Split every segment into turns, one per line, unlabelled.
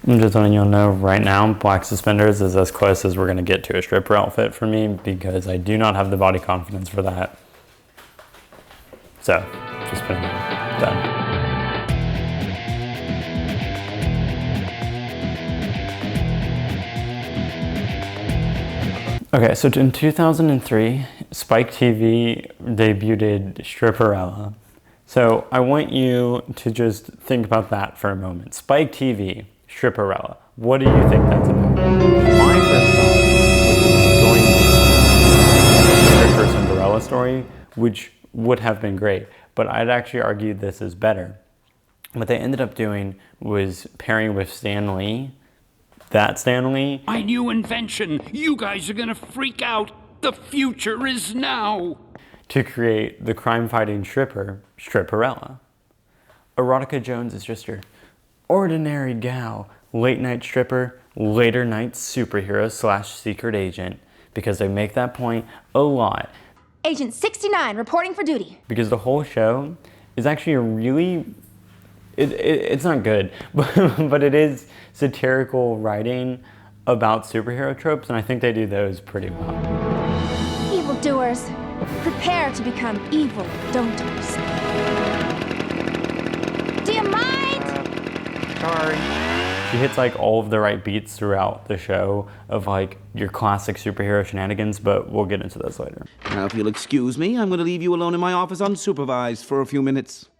I'm just letting you know right now, black suspenders is as close as we're going to get to a stripper outfit for me because I do not have the body confidence for that. So, just putting it done. Okay, so in 2003, Spike TV debuted Stripperella. So I want you to just think about that for a moment. Spike TV, Stripperella. What do you think that's about? My first thought was going to be a stripper Cinderella story, which would have been great, but I'd actually argue this is better. What they ended up doing was pairing with Stan Lee. That Stan Lee.
My new invention. You guys are gonna freak out. The future is now.
To create the crime-fighting stripper, Stripperella. Erotica Jones is just your ordinary gal, late-night stripper, later-night superhero / secret agent, because they make that point a lot.
Agent 69 reporting for duty.
Because the whole show is actually a really, it's not good, but it is satirical writing about superhero tropes, and I think they do those pretty well.
Evildoers, prepare to become evil don't-ers. Do you mind?
Sorry. She hits like all of the right beats throughout the show of like your classic superhero shenanigans, but we'll get into those later.
Now, if you'll excuse me, I'm going to leave you alone in my office unsupervised for a few minutes.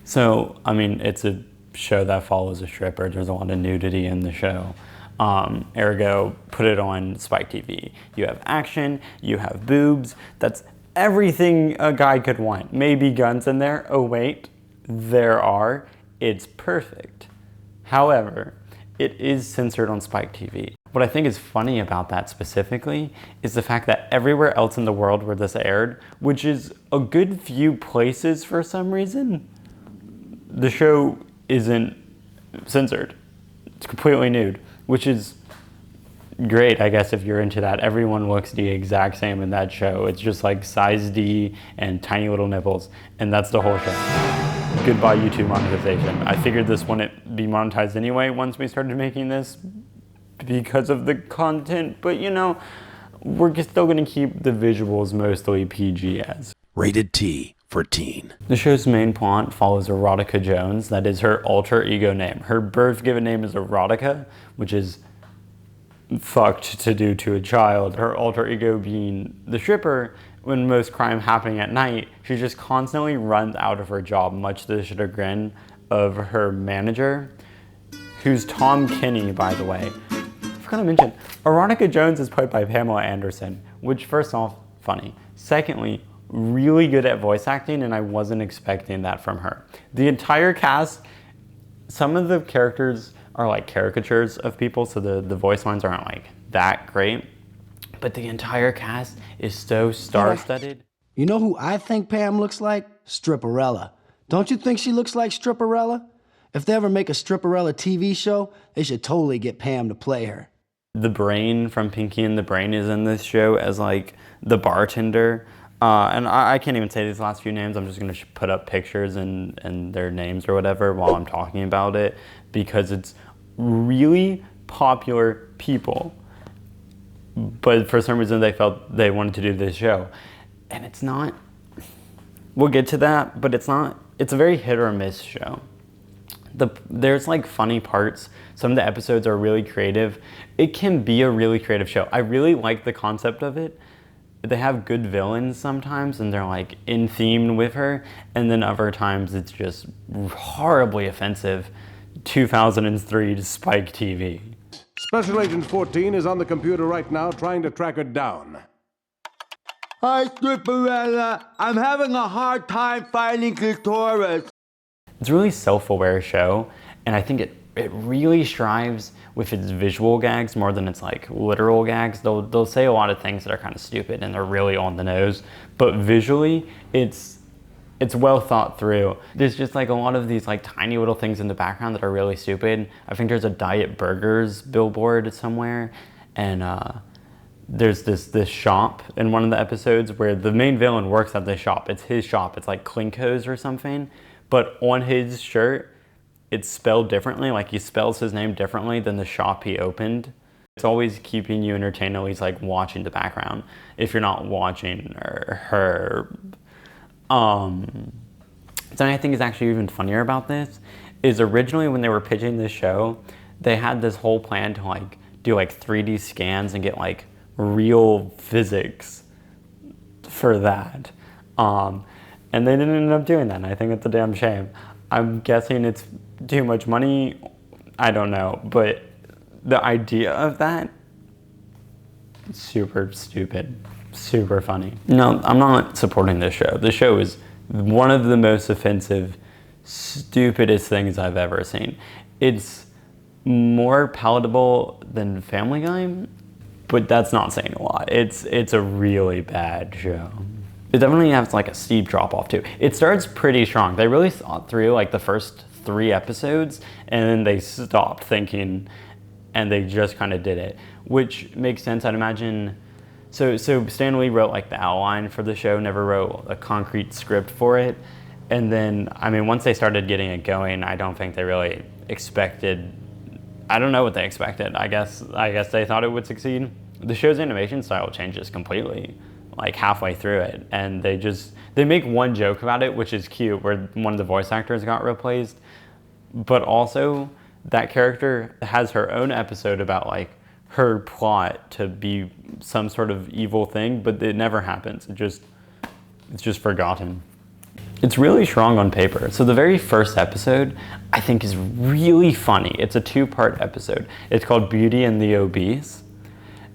So, I mean, it's a show that follows a stripper. There's a lot of nudity in the show. Ergo, put it on Spike TV. You have action, you have boobs. That's everything a guy could want. Maybe guns in there. Oh wait, there are. It's perfect. However, it is censored on Spike TV. What I think is funny about that specifically is the fact that everywhere else in the world where this aired, which is a good few places for some reason, the show isn't censored. It's completely nude, which is great, I guess, if you're into that. Everyone looks the exact same in that show. It's just like size D and tiny little nipples, and that's the whole show. Goodbye YouTube monetization. I figured this wouldn't be monetized anyway once we started making this because of the content, but you know, we're still gonna keep the visuals mostly PG as.
Rated T for teen.
The show's main plot follows Erotica Jones. That is her alter ego name. Her birth given name is Erotica, which is fucked to do to a child. Her alter ego being the stripper. When most crime happening at night, she just constantly runs out of her job, much to the chagrin of her manager, who's Tom Kenny, by the way. I forgot to mention, Erotica Jones is played by Pamela Anderson, which first off, funny. Secondly, really good at voice acting, and I wasn't expecting that from her. The entire cast, some of the characters are like caricatures of people, so the voice lines aren't like that great, but the entire cast is so star-studded.
You know who I think Pam looks like? Stripperella. Don't you think she looks like Stripperella? If they ever make a Stripperella TV show, they should totally get Pam to play her.
The Brain from Pinky and the Brain is in this show as like the bartender. And I can't even say these last few names. I'm just going to put up pictures and their names or whatever while I'm talking about it, because it's really popular people. But for some reason they felt they wanted to do this show. And it's not, we'll get to that, but it's not, it's a very hit or miss show. There's like funny parts. Some of the episodes are really creative. It can be a really creative show. I really like the concept of it. They have good villains sometimes and they're like in theme with her, and then other times it's just horribly offensive. 2003 to Spike TV.
Special Agent 14 is on the computer right now trying to track her down.
Hi, Stripperella. I'm having a hard time finding clitoris.
It's a really self-aware show, and I think it really strives with its visual gags more than its like literal gags. They'll say a lot of things that are kind of stupid and they're really on the nose, but visually it's well thought through. There's just like a lot of these like tiny little things in the background that are really stupid. I think there's a Diet Burgers billboard somewhere, and there's this shop in one of the episodes where the main villain works at this shop. It's his shop. It's like Klinko's or something, but on his shirt it's spelled differently. Like he spells his name differently than the shop he opened. It's always keeping you entertained, at least like watching the background if you're not watching her. Something I think is actually even funnier about this is originally when they were pitching this show, they had this whole plan to like do like 3D scans and get like real physics for that. And they didn't end up doing that, and I think it's a damn shame. I'm guessing it's too much money, I don't know, but the idea of that, super stupid, super funny. No, I'm not supporting this show. The show is one of the most offensive, stupidest things I've ever seen. It's more palatable than Family Guy, but that's not saying a lot. It's a really bad show. It definitely has like a steep drop off too. It starts pretty strong. They really thought through like the first 3 episodes, and then they stopped thinking and they just kind of did it, which makes sense. I'd imagine. So Stan Lee wrote like the outline for the show, never wrote a concrete script for it. And then, I mean, once they started getting it going, I don't think they really expected, I don't know what they expected. I guess they thought it would succeed. The show's animation style changes completely, like halfway through it. And they make one joke about it, which is cute, where one of the voice actors got replaced. But also, that character has her own episode about like her plot to be some sort of evil thing, but it never happens. It's just forgotten. It's really strong on paper. So the very first episode, I think, is really funny. It's a 2-part episode. It's called Beauty and the Obese.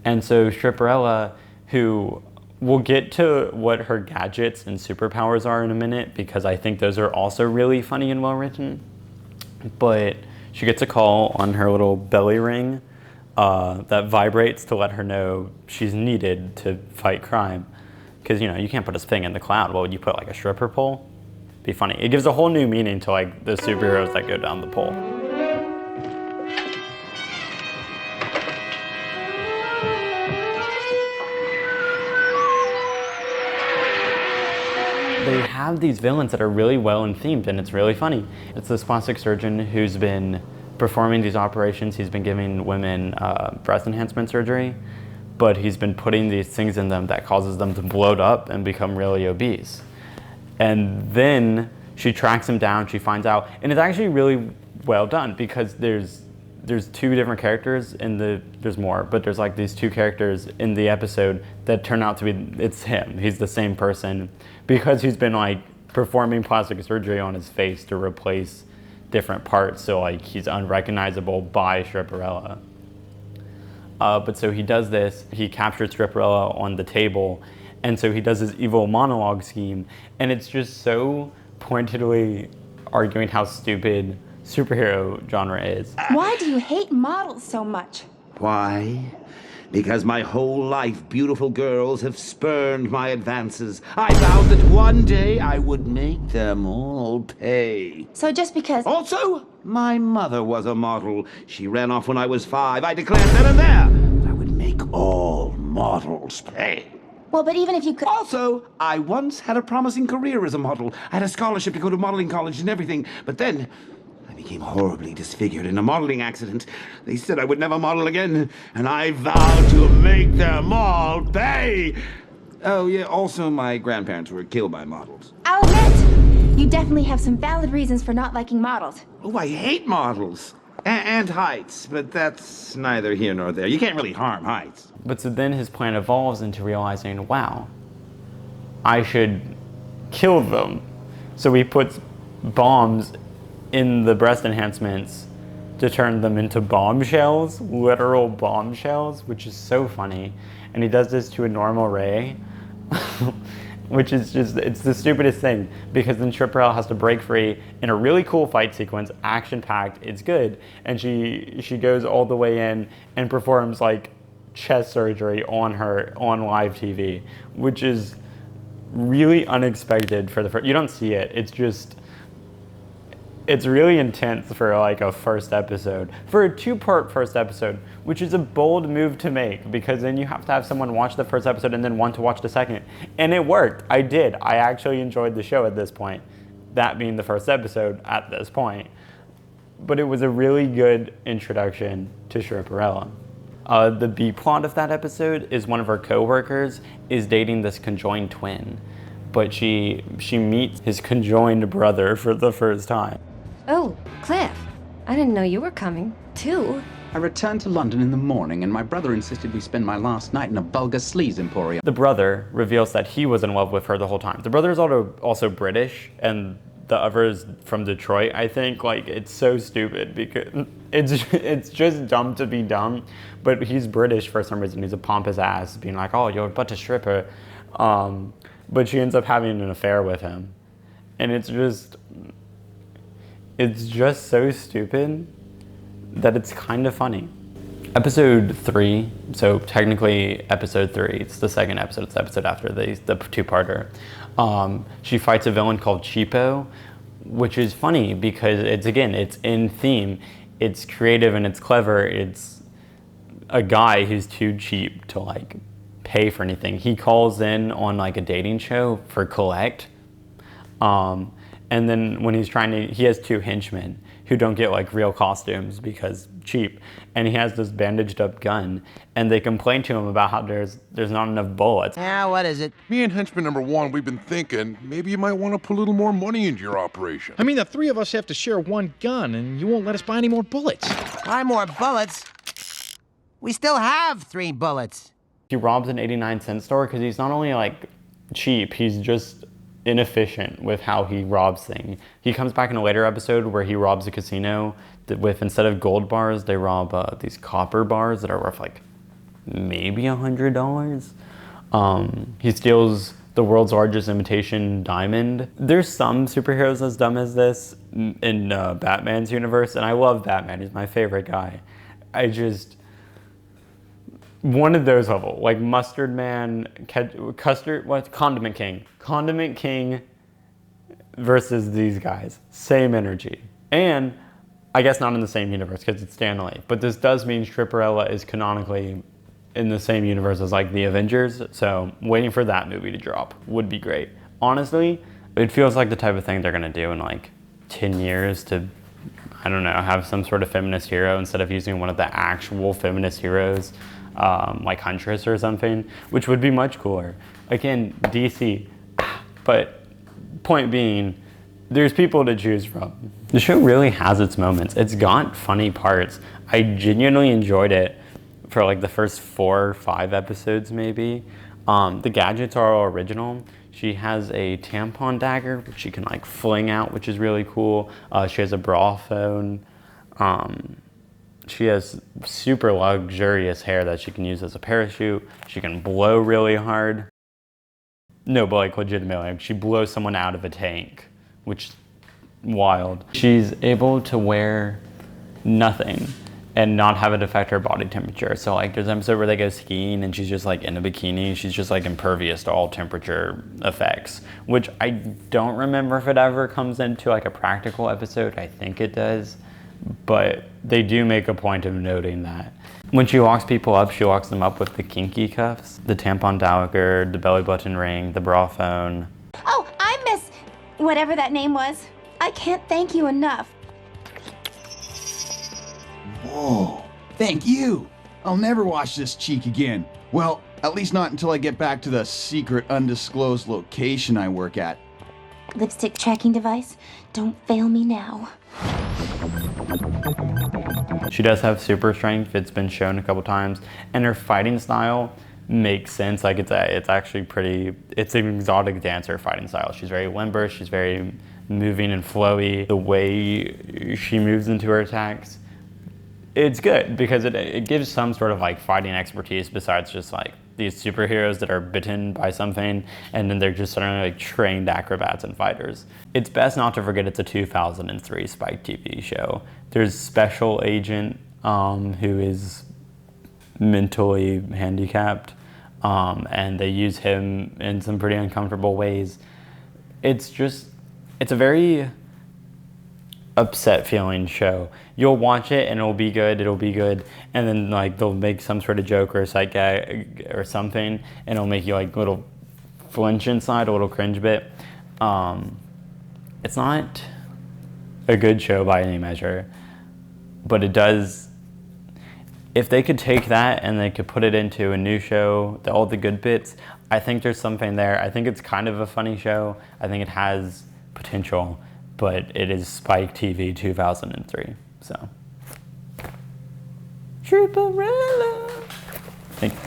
And so Stripperella, who we'll get to what her gadgets and superpowers are in a minute, because I think those are also really funny and well written. But she gets a call on her little belly ring that vibrates to let her know she's needed to fight crime. Because, you know, you can't put a thing in the cloud. What would you put, like a stripper pole? Be funny. It gives a whole new meaning to like the superheroes that go down the pole. They have these villains that are really well themed, and it's really funny. It's this plastic surgeon who's been performing these operations. He's been giving women breast enhancement surgery, but he's been putting these things in them that causes them to bloat up and become really obese. And then she tracks him down, she finds out, and it's actually really well done because there's 2 different characters there's more, but there's like these 2 characters in the episode that turn out to be, it's him. He's the same person because he's been like performing plastic surgery on his face to replace different parts, so like he's unrecognizable by Stripperella. But so he does this, he captures Stripperella on the table, and so he does his evil monologue scheme, and it's just so pointedly arguing how stupid superhero genre is.
Why do you hate models so much?
Why? Because my whole life beautiful girls have spurned my advances. I vowed that one day I would make them all pay.
So just because...
Also, my mother was a model. She ran off when I was 5. I declared then and there that I would make all models pay.
Well, but even if you could...
Also, I once had a promising career as a model. I had a scholarship to go to modeling college and everything. But then I became horribly disfigured in a modeling accident. They said I would never model again, and I vowed to make them all pay. Oh, yeah, also my grandparents were killed by models.
I'll admit, you definitely have some valid reasons for not liking models.
Oh, I hate models. And heights, but that's neither here nor there. You can't really harm heights.
But so then his plan evolves into realizing, wow, I should kill them. So he puts bombs in the breast enhancements to turn them into bombshells, literal bombshells, which is so funny. And he does this to a normal Ray, which is just, it's the stupidest thing, because then Stripperella has to break free in a really cool fight sequence, action-packed, it's good, and she goes all the way in and performs like chest surgery on her on live TV, which is really unexpected for the first, you don't see it, it's really intense for like a first episode. For a 2-part first episode, which is a bold move to make, because then you have to have someone watch the first episode and then want to watch the second. And it worked. I did. I actually enjoyed the show at this point. That being the first episode at this point. but it was a really good introduction to Stripperella. The B plot of that episode is one of her co-workers is dating this conjoined twin, but she meets his conjoined brother for the first time.
Oh, Cliff. I didn't know you were coming, too.
I returned to London in the morning, and my brother insisted we spend my last night in a vulgar sleaze emporium.
The brother reveals that he was in love with her the whole time. The brother is also British, and the other is from Detroit, I think. Like, it's so stupid because it's just dumb to be dumb, but he's British for some reason. He's a pompous ass, being like, oh, you're but a stripper. But she ends up having an affair with him. And it's just so stupid that it's kind of funny. Episode 3, so technically episode 3, it's the second episode, it's the episode after the two-parter. She fights a villain called Cheapo, which is funny because it's in theme, it's creative and it's clever. It's a guy who's too cheap to like pay for anything. He calls in on like a dating show for collect. And then when he has 2 henchmen who don't get like real costumes because cheap, and he has this bandaged up gun, and they complain to him about how there's not enough bullets.
Yeah, what is it?
Me and henchman number 1, we've been thinking maybe you might want to put a little more money into your operation.
I mean, the 3 of us have to share one gun, and you won't let us buy any more bullets.
Buy more bullets? We still have 3 bullets.
He robs an 89-cent store because he's not only like cheap, he's just inefficient with how he robs things. He comes back in a later episode where he robs a casino with, instead of gold bars, they rob these copper bars that are worth like maybe $100. He steals the world's largest imitation diamond. There's some superheroes as dumb as this in Batman's universe, and I love Batman. He's my favorite guy. One of those level, like Mustard Man, Condiment King. Condiment King versus these guys. Same energy. And I guess not in the same universe because it's Stan Lee, but this does mean Stripperella is canonically in the same universe as like the Avengers, so waiting for that movie to drop would be great. Honestly, it feels like the type of thing they're gonna do in like 10 years to, I don't know, have some sort of feminist hero instead of using one of the actual feminist heroes. Like Huntress or something, which would be much cooler. Again, DC, but point being, there's people to choose from. The show really has its moments. It's got funny parts. I genuinely enjoyed it for like the first 4 or 5 episodes maybe. The gadgets are all original. She has a tampon dagger, which she can like fling out, which is really cool. She has a bra phone. She has super luxurious hair that she can use as a parachute. She can blow really hard. No, but like legitimately, like she blows someone out of a tank, which is wild. She's able to wear nothing and not have it affect her body temperature. So like there's an episode where they go skiing and she's just like in a bikini. She's just like impervious to all temperature effects, which I don't remember if it ever comes into like a practical episode. I think it does. But they do make a point of noting that. When she locks people up, she locks them up with the kinky cuffs, the tampon dagger, the belly button ring, the bra phone.
Oh, I miss whatever that name was. I can't thank you enough.
Whoa, thank you. I'll never wash this cheek again. Well, at least not until I get back to the secret undisclosed location I work at.
Lipstick tracking device, don't fail me now.
She does have super strength. It's been shown a couple times, and her fighting style makes sense. Like it's actually pretty. It's an exotic dancer fighting style. She's very limber. She's very moving and flowy. The way she moves into her attacks, it's good because it gives some sort of like fighting expertise besides just like these superheroes that are bitten by something and then they're just suddenly like trained acrobats and fighters. It's best not to forget it's a 2003 Spike TV show. There's Special Agent who is mentally handicapped and they use him in some pretty uncomfortable ways. It's a very upset feeling show. You'll watch it and it'll be good, and then like they'll make some sort of joke or a sight gag or something and it'll make you like a little flinch inside, a little cringe bit. It's not a good show by any measure. but it does. If they could take that and they could put it into a new show, all the good bits, I think there's something there. I think it's kind of a funny show. I think it has potential, but it is Spike TV 2003. So, Stripperella. Thank you.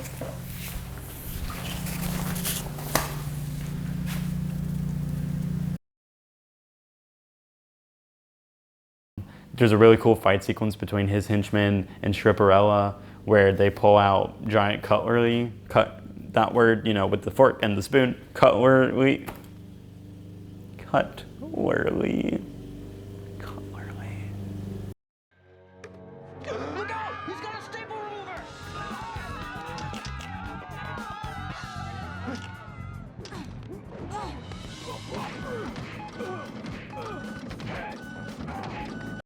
There's a really cool fight sequence between his henchmen and Stripperella where they pull out giant cutlery, cut that word, you know, with the fork and the spoon, cutlery.